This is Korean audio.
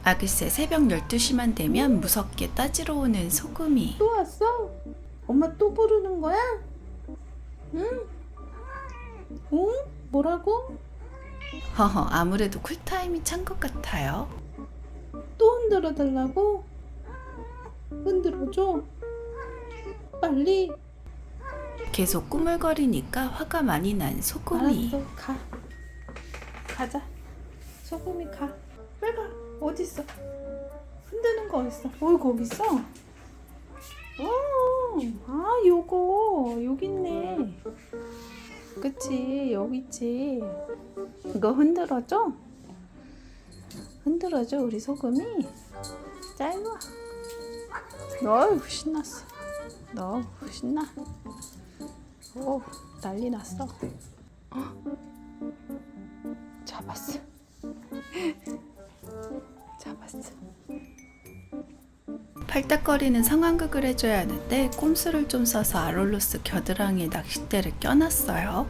아 글쎄 새벽 12시만 되면 무섭게 따지러 오는 소금이. 또 왔어? 엄마 또 부르는 거야? 응? 응? 뭐라고? 허허 아무래도 쿨타임이 찬 것 같아요. 또 흔들어 달라고? 흔들어줘. 빨리. 계속 꾸물거리니까 화가 많이 난 소금이. 알았어. 가자. 소금이 가. 빨리 가. 어딨어? 흔드는 거 어딨어? 거기 있어? 요거 여기 있네. 그치, 여기 있지. 이거 흔들어줘. 흔들어줘 우리 소금이. 자 일로와. 어휴 신났어. 너 신나. 오 난리 났어. 잡았어. 잡았어. 팔딱거리는 상황극을 해줘야 하는데 꼼수를 좀 써서 아롤로스 겨드랑이에 낚싯대를 껴놨어요.